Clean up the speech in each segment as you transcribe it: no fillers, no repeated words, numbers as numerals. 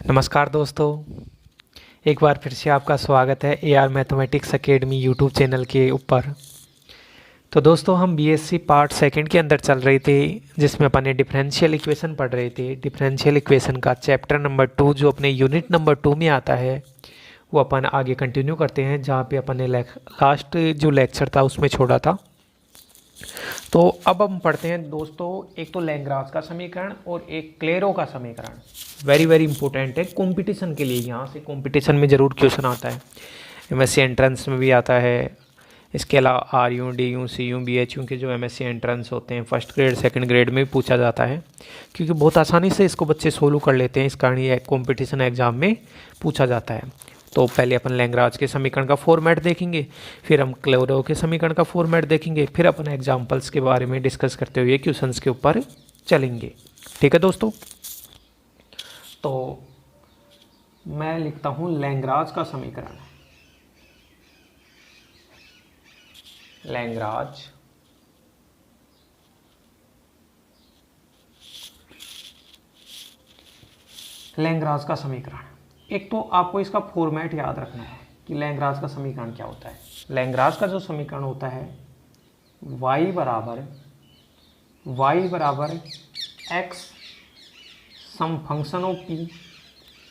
नमस्कार दोस्तों। एक बार फिर से आपका स्वागत है AR mathematics academy YouTube channel के ऊपर। तो दोस्तों हम बीएससी पार्ट सेकंड के अंदर चल रहे थे, जिसमें अपन ने डिफरेंशियल इक्वेशन पढ़ रहे थे। डिफरेंशियल इक्वेशन का चैप्टर नंबर 2 जो अपने यूनिट नंबर 2 में आता है, वो अपन आगे कंटिन्यू करते हैं, जहाँ पे अपन ने लास्ट जो लेक्चर था उसमें छोड़ा था। तो अब हम पढ़ते हैं दोस्तों, एक तो लैग्रांज का समीकरण और एक क्लेरो का समीकरण। वेरी वेरी इंपॉर्टेंट है कंपटीशन के लिए। यहाँ से कंपटीशन में ज़रूर क्वेश्चन आता है, एमएससी एंट्रेंस में भी आता है। इसके अलावा RU DU CU BHU के जो एमएससी एंट्रेंस होते हैं फर्स्ट ग्रेड सेकंड ग्रेड में भी पूछा जाता है, क्योंकि बहुत आसानी से इसको बच्चे सोल्व कर लेते हैं। इस कारण ये कॉम्पिटिशन एग्जाम में पूछा जाता है। तो पहले अपन लैग्रांज के समीकरण का फॉर्मेट देखेंगे, फिर हम क्लेरो के समीकरण का फॉर्मेट देखेंगे, फिर अपन एग्जाम्पल्स के बारे में डिस्कस करते हुए क्वेश्चंस के ऊपर चलेंगे। ठीक है दोस्तों, तो मैं लिखता हूँ लैग्रांज का समीकरण। लैग्रांज लैग्रांज का समीकरण। एक तो आपको इसका फॉर्मेट याद रखना है कि लैग्रांज का समीकरण क्या होता है। लैग्रांज का जो समीकरण होता है y बराबर x some function of p,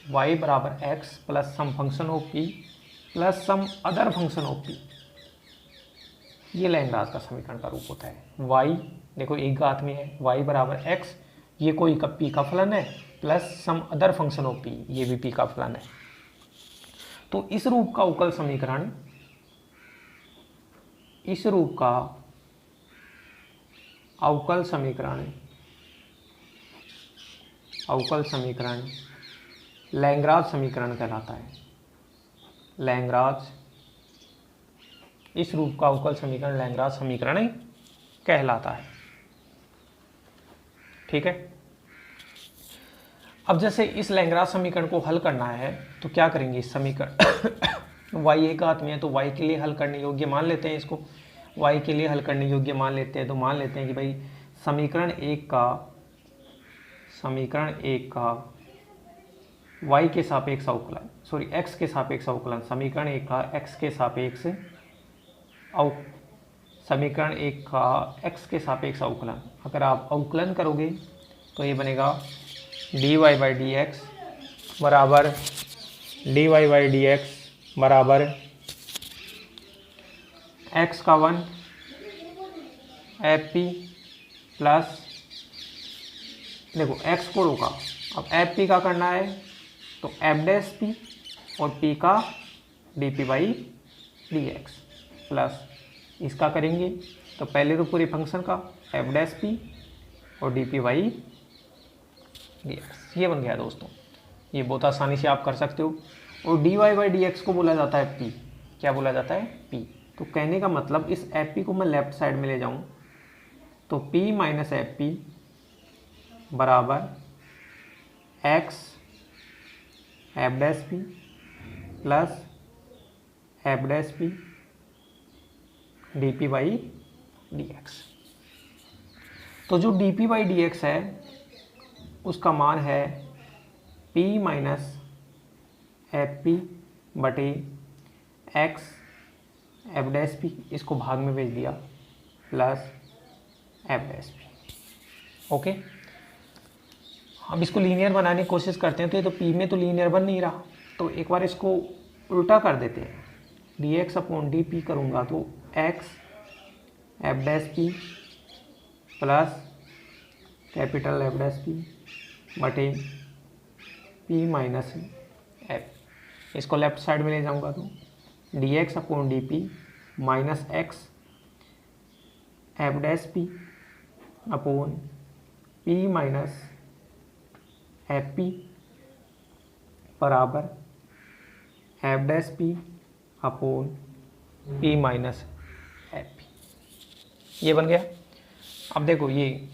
y बराबर x plus some function of p plus some other function of p। ये लैग्रांज का समीकरण का रूप होता है। y देखो एक घात में है, y बराबर x, ये कोई p का फलन है, plus some other function of p, ये भी p का फलन है। तो इस रूप का अवकल समीकरण, इस रूप का अवकल समीकरण लैग्रांज समीकरण कहलाता है। लैग्रांज, इस रूप का अवकल समीकरण लैग्रांज समीकरण कहलाता है। ठीक है। अब जैसे इस लैग्रांज समीकरण को हल करना है तो क्या करेंगे। इस समीकरण y एक घात में है तो y के लिए हल करने योग्य मान लेते हैं। इसको y के लिए हल करने योग्य मान लेते हैं, तो मान लेते हैं कि भाई समीकरण एक का y के सापेक्ष अवकलन, सॉरी x के सापेक्ष अवकलन, समीकरण एक का x के सापेक्ष अवकलन। अगर आप अवकलन करोगे तो ये बनेगा dy बाई डी एक्स बराबर x का 1 FP प्लस, देखो x को रोका, अब FP का करना है तो F डैश P और P का dP by D x plus इसका करेंगे तो पहले तो पूरे फंक्शन का F डैश P और dP बाई डी एक्स। ये बन गया दोस्तों। ये बहुत आसानी से आप कर सकते हो। और dy बाई डी एक्स को बोला जाता है P। क्या बोला जाता है? P। तो कहने का मतलब इस FP को मैं लेफ्ट साइड में ले जाऊं तो P माइनस FP बराबर x F dash P plus F dash P dP by D x. तो जो dP बाई डी एक्स है उसका मान है P माइनस FP बटे x F डैश P, इसको भाग में भेज दिया, plus F dash P। Okay, अब इसको लीनियर बनाने की कोशिश करते हैं तो ये तो P में तो लीनियर बन नहीं रहा, तो एक बार इसको उल्टा कर देते हैं। dx अपॉन dP करूँगा तो x F dash P plus capital F dash P बटे P माइनस F। इसको लेफ्ट साइड में ले जाऊंगा तो dx upon dP minus x F dash P upon P minus FP बराबर F dash P upon P minus FP। ये बन गया। अब देखो ये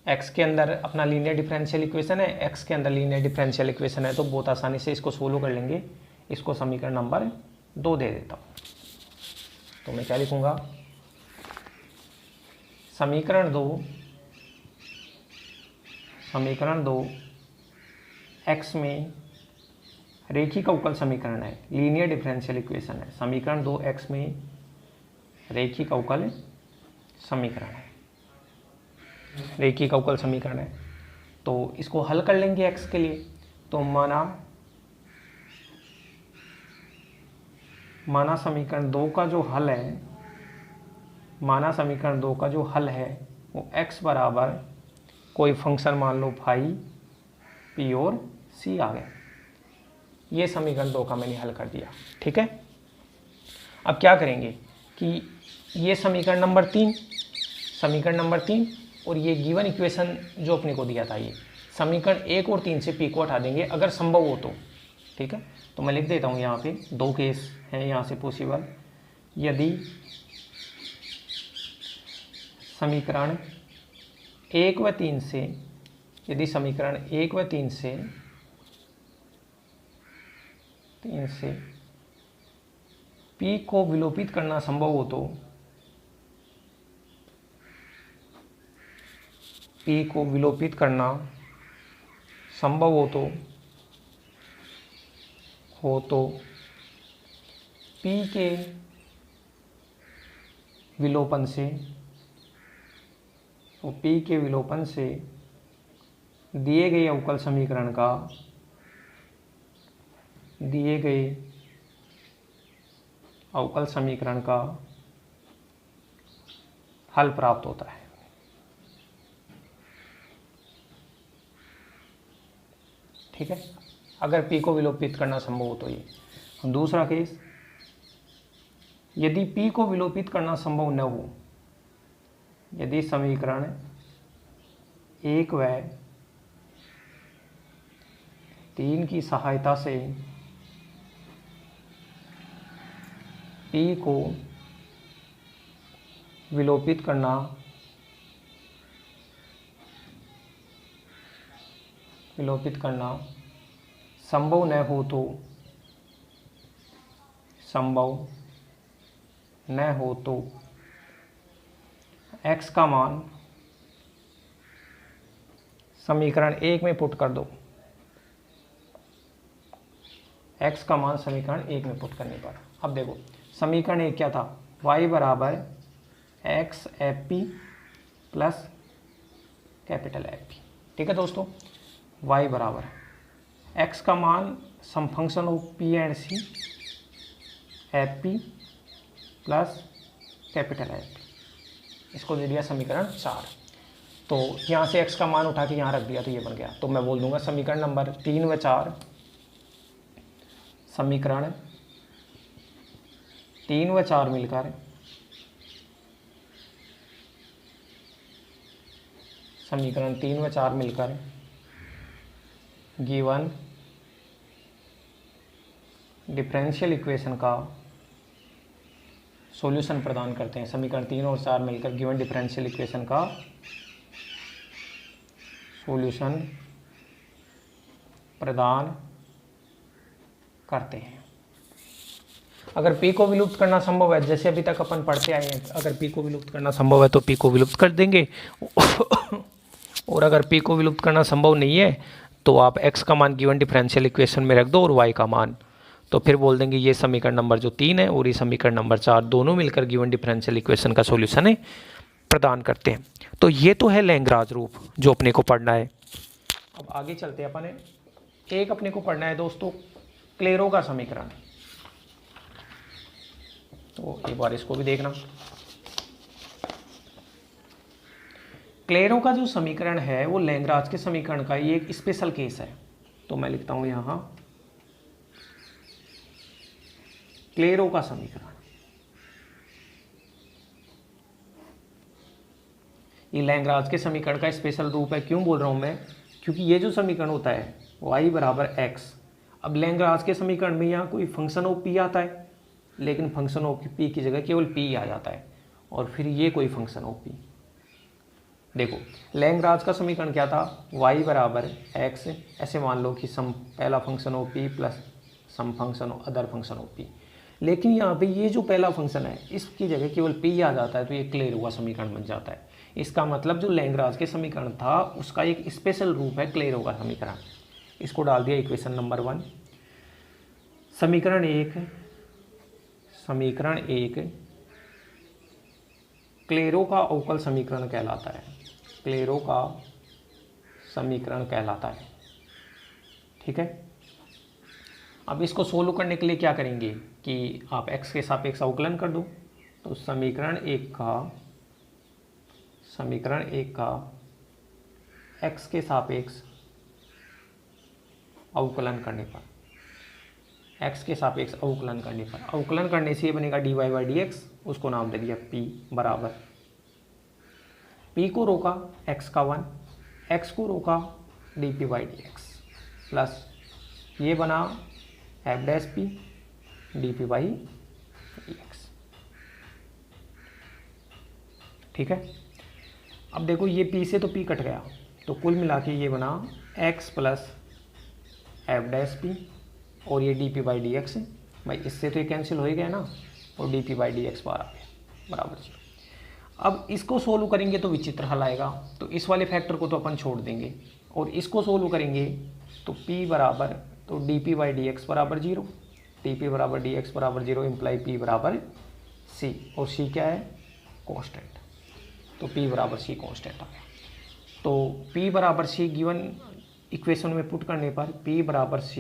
x के अंदर अपना लीनियर डिफरेंशियल इक्वेशन है, x के अंदर लीनियर डिफरेंशियल इक्वेशन है, तो बहुत आसानी से इसको सोल्व कर लेंगे। इसको समीकरण नंबर 2 दे देता हूँ। तो मैं क्या लिखूँगा, समीकरण 2 x में रेखिक अवकल समीकरण है, लीनियर डिफरेंशियल इक्वेशन है। समीकरण 2x में रेखिक अवकल समीकरण है, रेखिक अवकल समीकरण है। तो इसको हल कर लेंगे x के लिए। तो माना समीकरण 2 का जो हल है, माना समीकरण 2 का जो हल है वो x बराबर कोई फंक्शन मान लो फाई p और c आ गया। ये समीकरण 2 का मैंने हल कर दिया, ठीक है। अब क्या करेंगे कि ये समीकरण नंबर 3 और ये गिवन इक्वेशन जो अपने को दिया था, ये समीकरण 1 और 3 से p को हटा देंगे अगर संभव हो तो, ठीक है। तो मैं लिख देता हूँ यहाँ पे 2 केस हैं यहाँ से पॉसिबल। यदि समीकरण 1 व 3 से, यदि समीकरण 1 व 3 से p को विलोपित करना संभव हो तो, p को विलोपित करना संभव हो तो p के विलोपन से, तो p के विलोपन से दिए गए अवकल समीकरण का, दिए गए अवकल समीकरण का हल प्राप्त होता है। ठीक है, अगर p को विलोपित करना संभव हो तो ये। दूसरा केस, यदि p को विलोपित करना संभव न हो, यदि समीकरण 1 व 3 की सहायता से p को विलोपित करना संभव न हो तो, x का मान समीकरण 1 में पुट कर दो। x का मान समीकरण 1 में पुट करने पर, अब देखो समीकरण 1 क्या था, y बराबर x F P plus capital F P. ठीक है दोस्तों, y बराबर x का मान some function of p and c F P plus capital F P, इसको दे दिया समीकरण 4। तो यहाँ से x का मान उठा के यहाँ रख दिया तो ये बन गया। तो मैं बोल दूंगा समीकरण नंबर 3 व 4, समीकरण 3 व 4 मिलकर समीकरण 3 व 4 मिलकर गिवन डिफरेंशियल इक्वेशन का सॉल्यूशन प्रदान करते हैं। समीकरण 3 और 4 मिलकर गिवन डिफरेंशियल इक्वेशन का सॉल्यूशन प्रदान करते हैं। अगर p को विलुप्त करना संभव है, जैसे अभी तक अपन पढ़ते आए हैं, अगर p को विलुप्त करना संभव है तो p को विलुप्त कर देंगे और अगर p को विलुप्त करना संभव नहीं है तो आप x का मान गिवन डिफरेंशियल इक्वेशन में रख दो और y का मान, तो फिर बोल देंगे ये समीकरण नंबर जो 3 है और ये समीकरण नंबर 4 दोनों मिलकर गिवन डिफरेंशियल इक्वेशन का सॉल्यूशन प्रदान करते हैं। तो ये तो है लैग्रांज रूप जो अपने को पढ़ना है। अब आगे चलते हैं, अपने एक अपने को पढ़ना है दोस्तों क्लेरो का समीकरण। तो एक बार इसको भी देखना। क्लेरो का जो समीकरण है वो लैग्रांज के समीकरण का ये एक स्पेशल केस है। तो मैं लिखता हूं यहां क्लेरो का समीकरण। ये लैग्रांज के समीकरण का स्पेशल रूप है। क्यों बोल रहा हूं मैं, क्योंकि ये जो समीकरण होता है y बराबर x, अब लैग्रांज के समीकरण में यहाँ कोई फंक्शन ऑफ p आता है, लेकिन फंक्शन ऑफ p की जगह केवल p आ जाता है और फिर ये कोई फंक्शन ऑफ p। देखो लैग्रांज का समीकरण क्या था, y बराबर x, ऐसे मान लो कि सम पहला function of p plus some function of other function of p, लेकिन यहाँ पे ये जो पहला फंक्शन है इसकी जगह केवल p आ जाता है, तो ये क्लेरो का समीकरण बन जाता है। इसका मतलब जो लैग्रांज के समीकरण था उसका एक स्पेशल रूप है क्लेरो का समीकरण। इसको डाल दिया इक्वेशन नंबर 1। समीकरण एक क्लेरो का अवकल समीकरण कहलाता है, क्लेरो का समीकरण कहलाता है। ठीक है, अब इसको सोल्व करने के लिए क्या करेंगे कि आप x के सापेक्ष अवकलन कर दो। तो समीकरण एक का x के सापेक्ष अवकलन करने पर, x के सापेक्ष अवकलन करने पर, अवकलन करने से ये बनेगा dy/dx, उसको नाम दे दिया p बराबर, p को रोका x का 1, x को रोका dp/dx प्लस ये बना f' dp/dx। ठीक है, अब देखो ये p से तो p कट गया, तो कुल मिला के ये बना x प्लस f' और ये dp/dx है भाई, इससे तो ये कैंसिल हो ही गया ना, और dp/dx बार आ गया बराबर 0। अब इसको सोल्व करेंगे तो विचित्र हल आएगा, तो इस वाले फैक्टर को तो अपन छोड़ देंगे और इसको सोल्व करेंगे तो p बराबर, तो dp/dx बराबर 0, dp बराबर dx बराबर 0 इम्प्लाई p बराबर c, और c क्या है कांस्टेंट, तो p बराबर c कांस्टेंट आ गया। तो p बराबर c गिवन इक्वेशन में पुट करने पर p बराबर c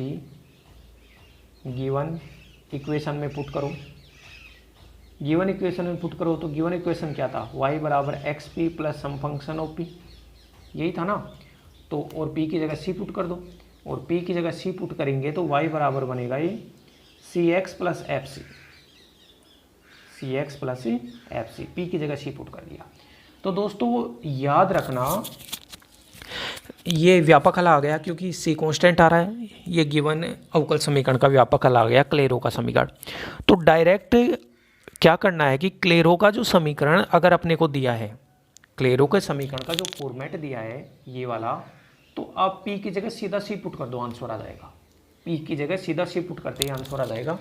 गिवन इक्वेशन में पुट करो, गिवन इक्वेशन में पुट करो तो गिवन इक्वेशन क्या था, y बराबर x p plus some function of p, यही था ना। तो और p की जगह c पुट कर दो, और p की जगह c पुट करेंगे तो y बराबर बनेगा ये cx plus f c, cx plus f c, p की जगह c पुट कर दिया। तो दोस्तों याद रखना ये व्यापक हल आ गया क्योंकि c कांस्टेंट आ रहा है, ये गिवन अवकल समीकरण का व्यापक हल आ गया क्लेरो का समीकरण। तो डायरेक्ट क्या करना है कि क्लेरो का जो समीकरण अगर अपने को दिया है, क्लेरो के समीकरण का जो फॉर्मेट दिया है ये वाला, तो आप p की जगह सीधा c पुट कर दो, आंसर आ जाएगा। p की जगह सीधा c पुट करते ही आंसर आ जाएगा।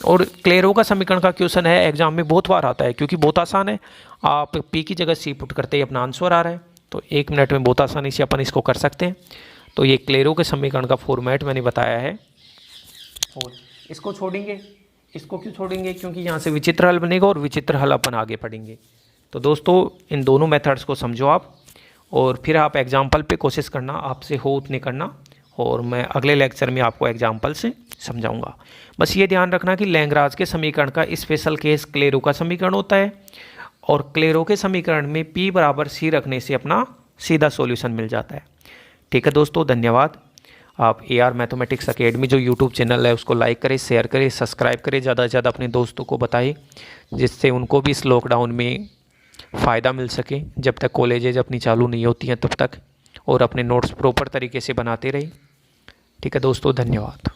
और क्लेरो का समीकरण का क्वेश्चन है एग्जाम में बहुत बार आता है क्योंकि बहुत आसान है, आप p की जगह c पुट करते ही अपना आंसर आ रहा है, तो 1 मिनट में बहुत आसानी से अपन इसको कर सकते हैं। तो ये क्लेरो के समीकरण का फॉर्मेट मैंने बताया है। और इसको छोड़ेंगे, इसको क्यों छोड़ेंगे, क्योंकि यहाँ से विचित्र हल बनेगा और विचित्र हल अपन आगे पढ़ेंगे। तो दोस्तों इन दोनों मेथड्स को समझो आप, और फिर आप एग्जाम्पल पे कोशिश करना, आपसे हो उतने करना, और मैं अगले लेक्चर में आपको एग्जाम्पल से समझाऊंगा। बस ये ध्यान रखना कि लैग्रांज के समीकरण का स्पेशल केस क्लेरो का समीकरण होता है, और क्लेरो के समीकरण में p बराबर c रखने से अपना सीधा सॉल्यूशन मिल जाता है। ठीक है दोस्तों, धन्यवाद। आप AR मैथमेटिक्स अकेडमी जो यूट्यूब चैनल है उसको लाइक करें, शेयर करें, सब्सक्राइब करें, ज़्यादा से ज़्यादा अपने दोस्तों को बताएं जिससे उनको भी इस लॉकडाउन में फ़ायदा मिल सके, जब तक कॉलेजेज अपनी चालू नहीं होती हैं तब तक, और अपने नोट्स प्रॉपर तरीके से बनाते रहें। ठीक है दोस्तों, धन्यवाद।